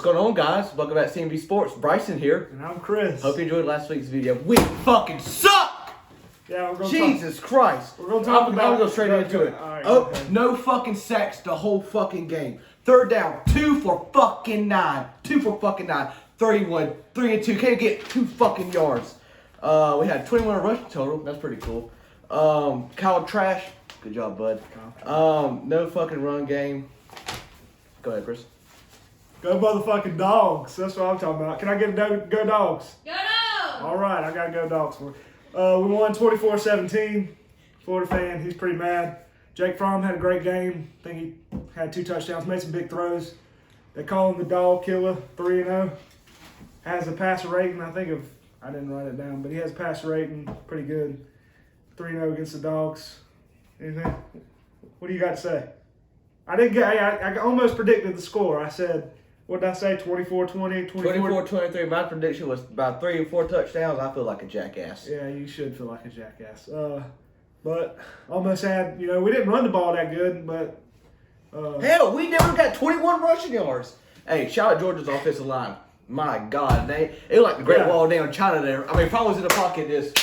What's going on, guys? Welcome back to C&BSports. Bryson here. And I'm Chris. Hope you enjoyed last week's video. We fucking suck! Yeah, we're going to Jesus Christ. We're going to talk about I'm going to go straight into it. Right, okay. No fucking sacks the whole fucking game. Third down, 2 for fucking 9. 2 for fucking 9. 31, 3 and 2. Can't get 2 fucking yards. We had 21 rushing total. That's pretty cool. Kyle Trash. Good job, bud. No fucking run game. Go ahead, Chris. Go motherfucking dogs. That's what I'm talking about. Can I get a go dogs? Go dogs! All right, I got to go dogs. We won 24-17. Florida fan, he's pretty mad. Jake Fromm had a great game. I think he had 2 touchdowns, made some big throws. They call him the dog killer, 3-0. Has a passer rating, I didn't write it down, but he has a passer rating, pretty good. 3-0 against the dogs. Anything? What do you got to say? I almost predicted the score. I said, what did I say, 24-20? 24-23. My prediction was about 3 or 4 touchdowns. I feel like a jackass. Yeah, you should feel like a jackass. But almost had, we didn't run the ball that good, but. Hell, we never got 21 rushing yards. Hey, shout out Georgia's offensive line. My God, it was like the Great Wall down China there. I mean, if I was in the pocket just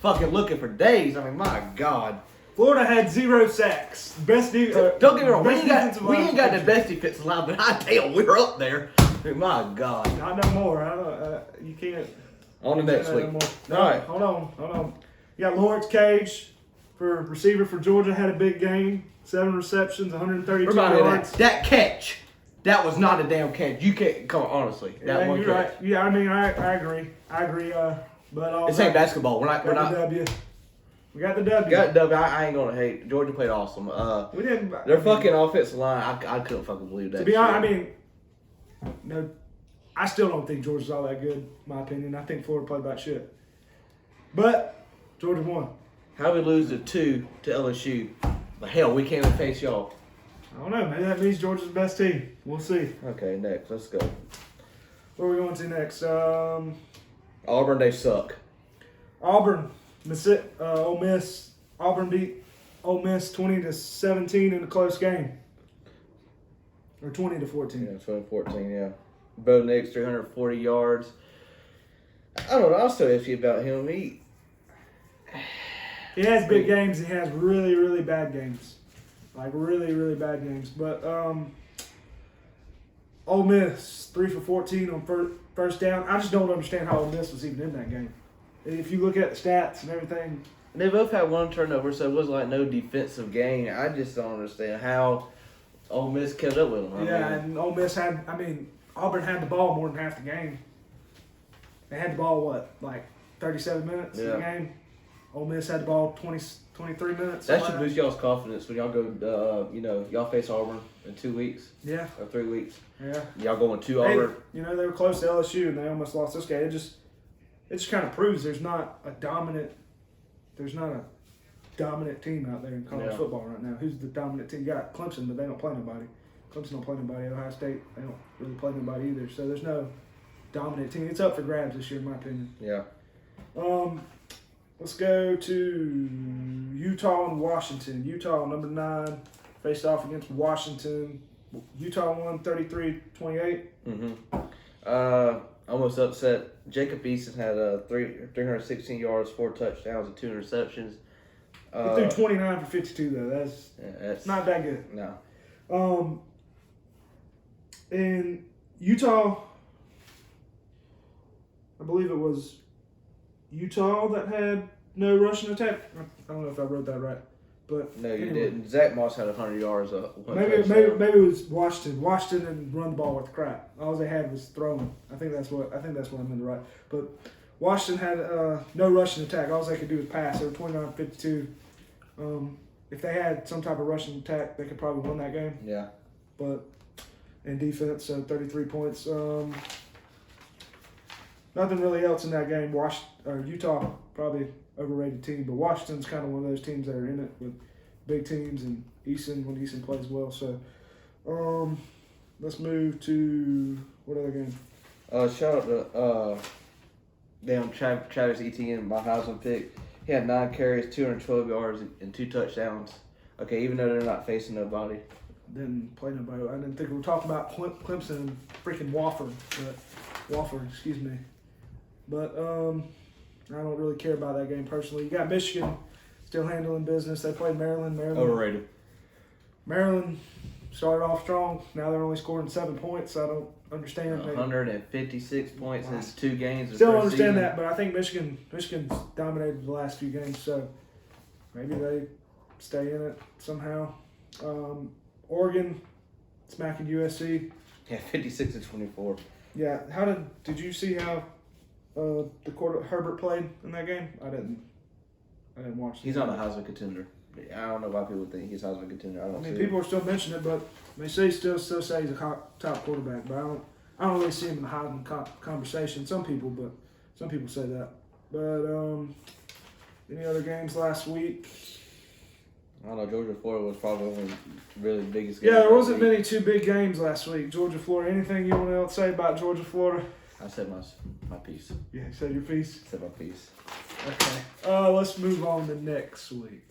fucking looking for days, I mean, my God. Florida had 0 sacks. Best Don't get me wrong, we ain't got the best defensive line, but I tell you, we're up there. My God. Not no more. You can't. On the next week. No, all right. Hold on. You got Lawrence Cage, for receiver for Georgia, had a big game. 7 receptions, 132 yards. That catch. That was not a damn catch. You can't, come on, honestly. That one you're catch. right. Yeah, I mean, I agree. But this ain't basketball. We're not. We got the W. We got the W. Got the W. I ain't gonna hate. Georgia played awesome. We didn't. Their fucking offensive line. I couldn't fucking believe that. To be honest, no. I still don't think Georgia's all that good. In my opinion. I think Florida played about shit. But Georgia won. How we lose the 2 to LSU? But hell, we can't even face y'all. I don't know. Maybe that means Georgia's the best team. We'll see. Okay, next. Let's go. Where are we going to next? Auburn, they suck. Auburn, Ole Miss. Auburn beat Ole Miss 20-17 in a close game. Or 20-14. Yeah, 20-14, yeah. Bo Nix, 340 yards. I don't know. I'm still iffy about him. He has big games. He has really, really bad games. Like, really, really bad games. But Ole Miss, 3 for 14 on first down. I just don't understand how Ole Miss was even in that game. If you look at the stats and everything. They both had 1 turnover, so it was like no defensive game. I just don't understand how Ole Miss kept up with them. And Ole Miss Auburn had the ball more than half the game. They had the ball, 37 minutes in the game? Ole Miss had the ball 23 minutes. That should boost y'all's confidence when y'all go, y'all face Auburn in 2 weeks. Yeah. Or 3 weeks. Yeah. Y'all going to Auburn. They were close to LSU and they almost lost this game. It just kind of proves there's not a dominant team out there in college football right now. Who's the dominant team? You got Clemson, but they don't play nobody. Clemson don't play nobody. Ohio State, they don't really play nobody either. So there's no dominant team. It's up for grabs this year, in my opinion. Yeah. Let's go to Utah and Washington. Utah, number 9, faced off against Washington. Utah won 33-28. Almost upset. Jacob Eason had 316 yards, 4 touchdowns, and 2 interceptions. He threw 29 for 52, though. That's not that good. No. In Utah, I believe it was Utah that had no rushing attack. I don't know if I wrote that right, but no, you didn't. Zach Moss had 100 yards. Maybe it was Washington. Washington didn't run the ball with crap. All they had was throwing. I think that's what I meant to write. But Washington had no rushing attack. All they could do was pass. They were 29-52. If they had some type of rushing attack, they could probably win that game. Yeah. But in defense, so 33 points. Nothing really else in that game. Utah, probably overrated team, but Washington's kind of one of those teams that are in it with big teams and Eason when Eason plays well. So, let's move to what other game? Shout out to Travis Etienne, my Heisman pick. He had 9 carries, 212 yards, and 2 touchdowns. Okay, even though they're not facing nobody. Didn't play nobody. I didn't think we were talking about Clemson and freaking Wofford, excuse me. But I don't really care about that game personally. You got Michigan still handling business. They played Maryland. Overrated. Maryland started off strong. Now they're only scoring 7 points. I don't understand. 156 points in 2 games. Still don't understand that, but I think Michigan's dominated the last few games, so maybe they stay in it somehow. Oregon smacking USC. Yeah, 56-24. Yeah, did you see how Herbert played in that game? I didn't watch. He's not a Heisman contender. I don't know why people think he's a Heisman contender. I mean, people are still mentioning it, but they still say he's a top quarterback. But I don't really see him in the Heisman conversation. Some people say that. But any other games last week? I don't know. Georgia Florida was probably one of the really biggest games. Yeah, there wasn't many too big games last week. Georgia Florida. Anything you want to say about Georgia Florida? I said my piece. Yeah, you said your piece. I said my piece. Okay. Let's move on to next week.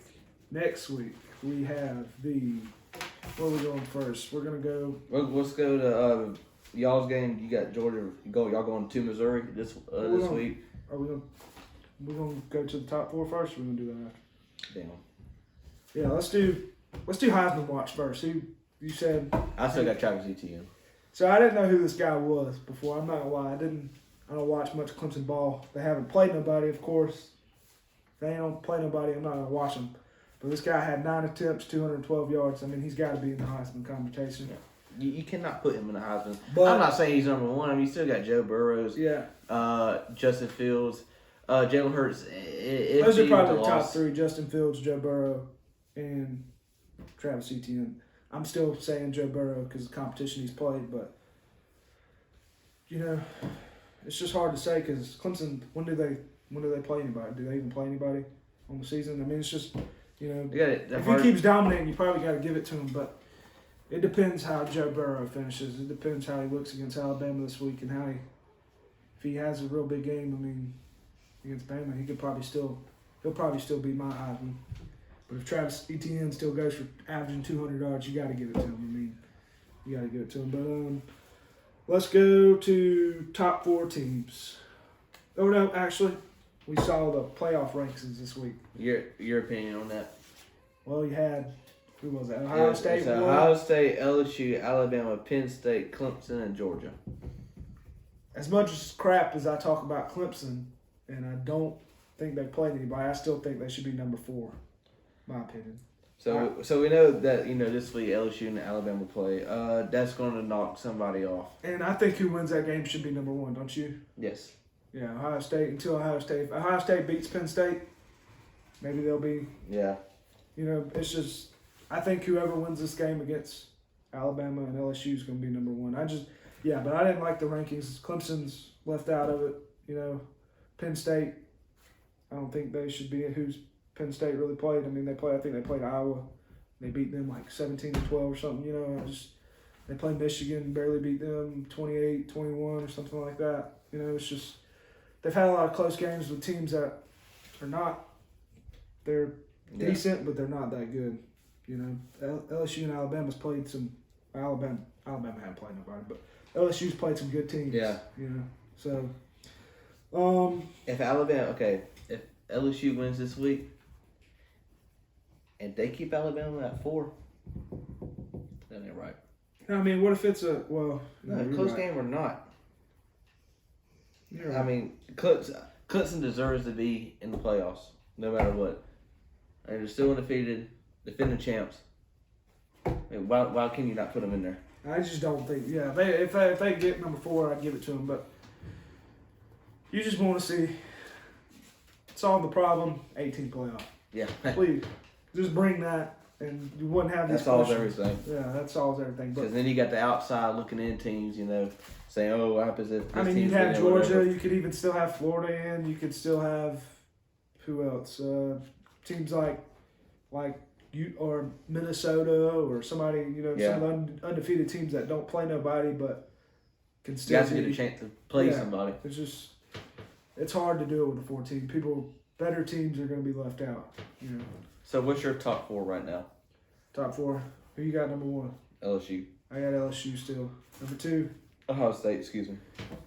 Next week we have where are we going first? We're gonna go. Let's go to y'all's game. You got Georgia. Y'all going to Missouri this week? Are we gonna go to the top 4 first? Or we're gonna do that after? Damn. Yeah, let's do Heisman Watch first. Who you said? I still got Travis Etienne. So I didn't know who this guy was before. I'm not gonna lie. I don't watch much Clemson ball. They haven't played nobody, of course. If they don't play nobody, I'm not gonna watch them. But this guy had 9 attempts, 212 yards. I mean, he's got to be in the Heisman conversation. You cannot put him in the Heisman. But I'm not saying he's number 1. I mean, you still got Joe Burrows. Yeah. Justin Fields, Jalen Hurts. Those are probably the top 3: Justin Fields, Joe Burrow, and Travis Etienne. I'm still saying Joe Burrow because of the competition he's played, but it's just hard to say because Clemson. When do they play anybody? Do they even play anybody on the season? I mean, it's just if he keeps dominating, you probably got to give it to him, but it depends how Joe Burrow finishes. It depends how he looks against Alabama this week and if he has a real big game. I mean, against Bama, he'll probably still be my Heisman. But if Travis Etienne still goes for averaging 200 yards, you got to give it to him. I mean, you got to give it to him. But let's go to top 4 teams. Oh no, actually, we saw the playoff rankings this week. Your opinion on that? Well, you had who was that? Ohio State. Ohio State, LSU, Alabama, Penn State, Clemson, and Georgia. As much crap as I talk about Clemson, and I don't think they played anybody, I still think they should be number 4. My opinion. So we know that this week LSU and Alabama play. That's going to knock somebody off. And I think who wins that game should be number 1, don't you? Yes. Yeah, Ohio State until Ohio State. If Ohio State beats Penn State, maybe they'll be. Yeah. It's just I think whoever wins this game against Alabama and LSU is going to be number 1. But I didn't like the rankings. Clemson's left out of it. Penn State. I don't think they should be. Who's Penn State really played? I mean, I think they played Iowa. They beat them like 17-12 or something. They played Michigan, barely beat them 28-21 or something like that. It's just they've had a lot of close games with teams that are not. They're decent, but they're not that good. LSU and Alabama's played some. Alabama haven't played nobody, but LSU's played some good teams. Yeah. So. If LSU wins this week, and they keep Alabama at 4, then they're right. I mean, what if it's a close game or not? Right. I mean, Clemson deserves to be in the playoffs, no matter what. And they're still undefeated, defending champs. I mean, why can you not put them in there? I just don't think. Yeah, if they get number 4, I'd give it to them. But you just want to see solve the problem. 18 playoff. Yeah. Please, just bring that, and you wouldn't have this. That solves everything. Yeah, that solves everything. Because then you got the outside looking in teams, saying, "Oh, what happens if?" I mean, you have Georgia. You could even still have Florida in. You could still have who else? Teams like you or Minnesota or somebody. Some undefeated teams that don't play nobody but can still. You guys get a chance to play somebody. It's hard to do it with a 14. Better teams are going to be left out. So what's your top 4 right now? Top 4. Who you got number 1? LSU. I got LSU still. Number 2. Ohio State, excuse me.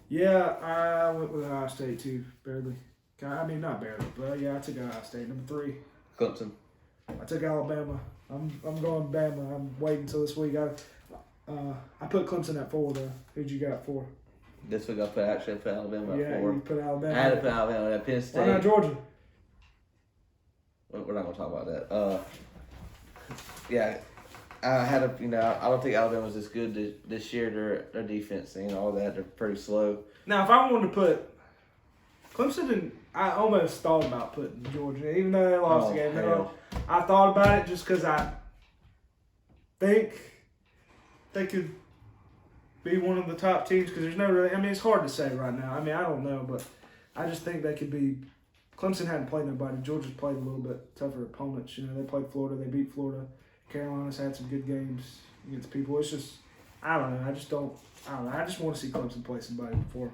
Yeah, I went with Ohio State too, barely. I mean, not barely, but yeah, I took Ohio State. Number 3. Clemson. I took Alabama. I'm going Bama. I'm waiting until this week. I put Clemson at 4 though. Who'd you got 4? This week I put Alabama at Yeah, 4. you put Alabama. I had to put Alabama at Penn State. Why not Georgia? We're not gonna talk about that. Yeah, I had a I don't think Alabama's as good this year. Their defense and all that, they're pretty slow. Now, if I wanted to put Clemson, I almost thought about putting Georgia, even though they lost the game. Hell. I thought about it just because I think they could be one of the top teams. Because there's no really, I mean, it's hard to say right now. I mean, I don't know, but I just think they could be. Clemson hadn't played nobody. Georgia's played a little bit tougher opponents. They played Florida. They beat Florida. Carolina's had some good games against people. It's just, I don't know. I just don't know. I just want to see Clemson play somebody before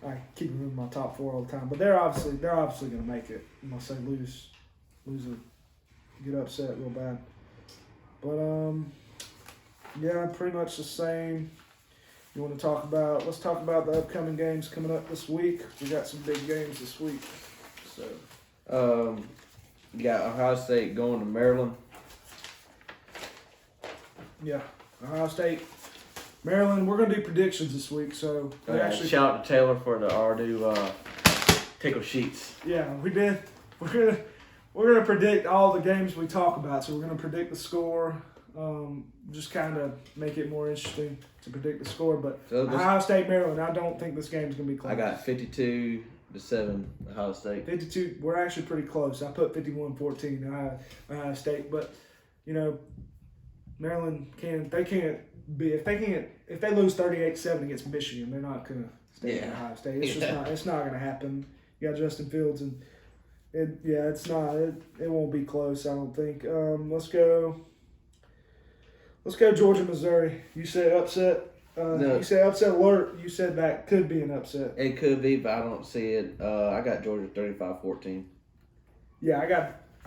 I keep them in my top 4 all the time. But they're obviously going to make it unless they lose get upset real bad. But yeah, pretty much the same. You want to talk about? Let's talk about the upcoming games coming up this week. We got some big games this week. So, you got Ohio State going to Maryland. Yeah, Ohio State, Maryland. We're gonna do predictions this week, so we actually shout out to Taylor for our new tickle sheets. Yeah, we did. We're gonna predict all the games we talk about. So we're gonna predict the score. Just kind of make it more interesting to predict the score. But Ohio State, Maryland. I don't think this game's gonna be close. I got 52-7 Ohio State. 52. We're actually pretty close. I put 51-14 Ohio State, but Maryland can't be if they lose 38-7 against Michigan, they're not gonna stay in Ohio State. It's just not. It's not gonna happen. You got Justin Fields and it's not. It won't be close. I don't think. Let's go. Georgia, Missouri. You say upset. No. You say upset alert. You said that could be an upset. It could be, but I don't see it. I got Georgia 35-14. Yeah, I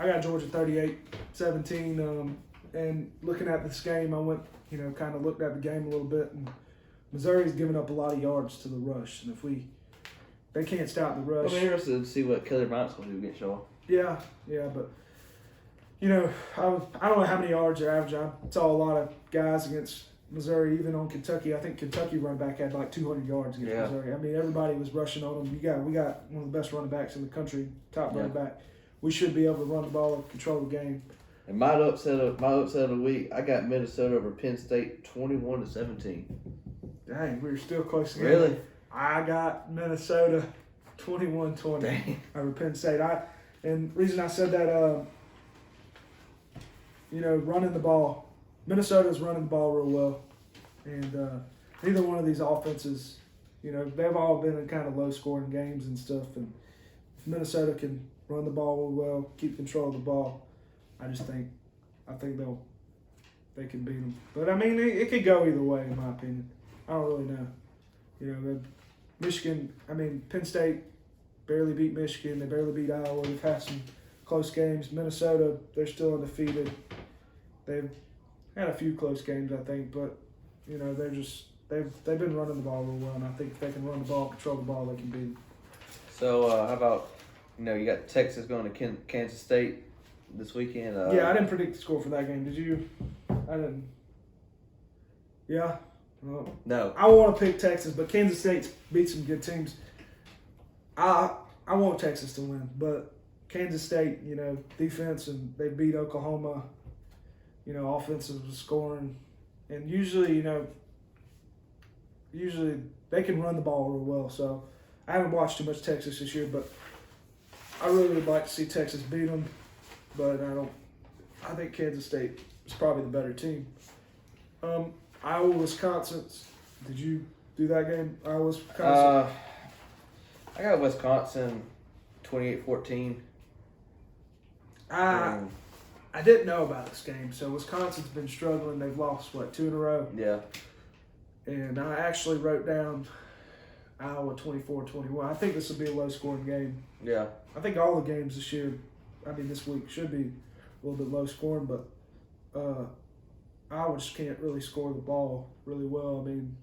got Georgia 38-17. And looking at this game, I went, kind of looked at the game a little bit, and Missouri's giving up a lot of yards to the rush. And if they can't stop the rush. I'm interested to see what Kelly Bryant's going to do against y'all. Yeah, but, I don't know how many yards they're averaging. I saw a lot of guys against Missouri, even on Kentucky. I think Kentucky running back had like 200 yards against Missouri. I mean, everybody was rushing on them. We got one of the best running backs in the country, top running back. We should be able to run the ball and control the game. And my upset of the week, I got Minnesota over Penn State 21-17. Dang, we were still close together. Really? I got Minnesota 21-20 over Penn State. And the reason I said that, running the ball. Minnesota's running the ball real well. And neither one of these offenses, they've all been in kind of low-scoring games and stuff. And if Minnesota can run the ball real well, keep control of the ball, I think they can beat them. But I mean, it could go either way in my opinion. I don't really know. Michigan. I mean, Penn State barely beat Michigan. They barely beat Iowa. They've had some close games. Minnesota, they're still undefeated. They've had a few close games, I think, but they've been running the ball real well, and I think if they can run the ball, control the ball, they can beat them. So how about you got Texas going to Kansas State this weekend? Yeah, I didn't predict the score for that game. Did you? I didn't. Yeah. Well, no. I want to pick Texas, but Kansas State's beat some good teams. I want Texas to win, but Kansas State, defense, and they beat Oklahoma, offensive scoring, and usually they can run the ball real well. So I haven't watched too much Texas this year, but I really would like to see Texas beat them. But I think Kansas State is probably the better team. Iowa, Wisconsin. Did you do that game? Iowa, Wisconsin. I got Wisconsin 28-14. I didn't know about this game. So Wisconsin's been struggling. They've lost 2 in a row. Yeah. And I actually wrote down Iowa 24-21. I think this will be a low-scoring game. Yeah. I think all the games this week should be a little bit low-scoring, but Iowa just can't really score the ball really well. I mean,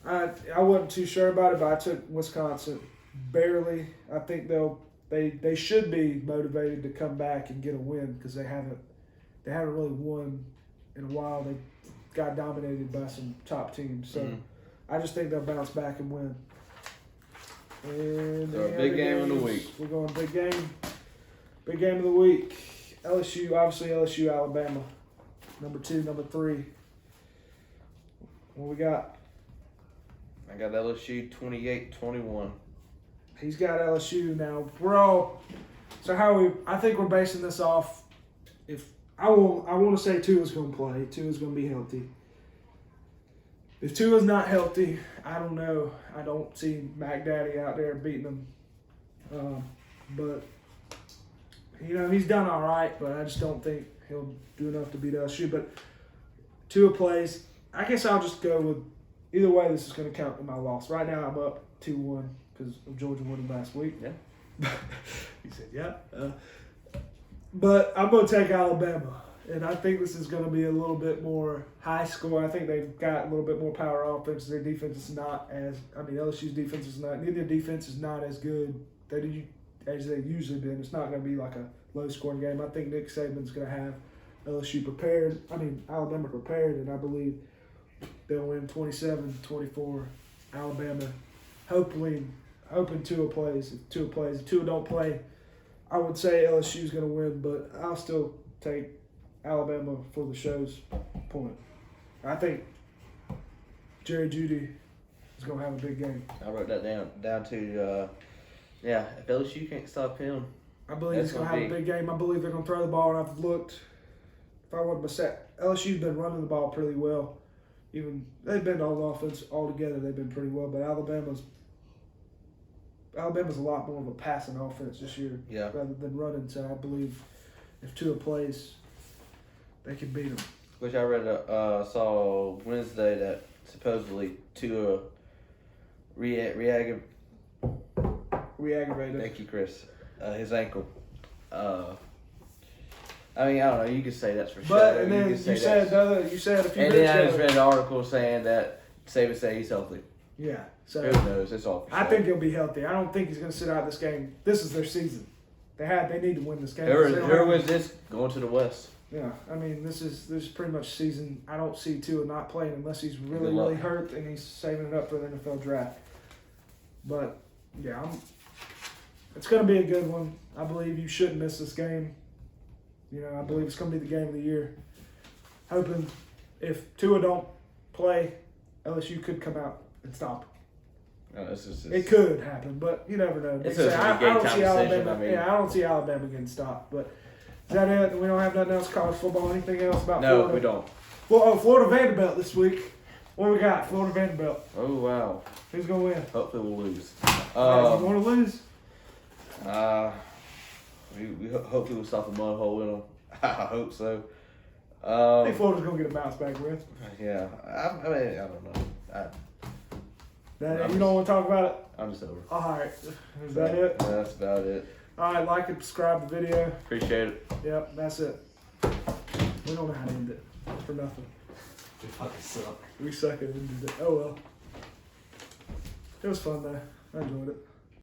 I wasn't too sure about it, but I took Wisconsin barely. I think they should be motivated to come back and get a win because they haven't really won in a while. They got dominated by some top teams, so I just think they'll bounce back and win. And So a big game of the week. We're going big game. Big game of the week. LSU, Alabama. Number 2, number 3. What we got? I got LSU 28-21. He's got LSU now. I think we're basing this off. I want to say Tua's going to play. Tua's going to be healthy. If Tua's not healthy, I don't know. I don't see Mac Daddy out there beating him. But he's done all right. But I just don't think he'll do enough to beat LSU. But Tua plays. I guess I'll just go with either way. This is going to count in my loss. Right now I'm up 2-1 because of Georgia winning last week. Yeah. He said, yeah. But I'm going to take Alabama. And I think this is going to be a little bit more high score. I think they've got a little bit more power offense. Their defense is not LSU's defense is not, neither defense is not as good as they've usually been. It's not going to be like a low-scoring game. I think Nick Saban's going to have Alabama prepared, and I believe they'll win 27-24. Alabama, hoping Tua plays. If Tua don't play, I would say LSU's going to win, but I'll still take Alabama for the show's point. I think Jerry Jeudy is going to have a big game. I wrote that down to, if LSU can't stop him. I believe he's going to have a big game. I believe they're going to throw the ball, and I've looked. If I wasn't mistaken, LSU's been running the ball pretty well. Even they've been on offense altogether. They've been pretty well, but Alabama's a lot more of a passing offense this year rather than running. So I believe if Tua plays, they can beat him. Which I read, saw Wednesday that supposedly Tua re-aggravated. Thank you, Chris. His ankle. I don't know. You could say that's for sure. But and then you said a few minutes ago. And then I just read an article saying that Saban say he's healthy. Yeah. So who knows? It's all. I think he'll be healthy. I don't think he's going to sit out this game. This is their season. They need to win this game. Whoever wins this, going to the West. Yeah, I mean this is pretty much season. I don't see Tua not playing unless he's really hurt and he's saving it up for the NFL draft. But yeah, it's going to be a good one. I believe you shouldn't miss this game. I believe it's going to be the game of the year. Hoping if Tua don't play, LSU could come out and stop him. No, it could happen, but you never know. I don't see Alabama. I don't see Alabama getting stopped. But is that it? We don't have nothing else. College football. Anything else about Florida? No, we don't. Well, Florida Vanderbilt this week. What we got? Florida Vanderbilt. Oh wow. Who's gonna win? Hopefully we'll lose. You want to lose? We hopefully we'll stop the mud hole in them. I hope so. I think Florida's gonna get a bounce back with. Yeah, I don't know. You don't want to talk about it? I'm just over. All right. Is that it? Yeah, that's about it. All right, like and subscribe the video. Appreciate it. Yep, that's it. We don't know how to end it. It's for nothing. We fucking suck. We suck at ending it. Oh well. It was fun though. I enjoyed it.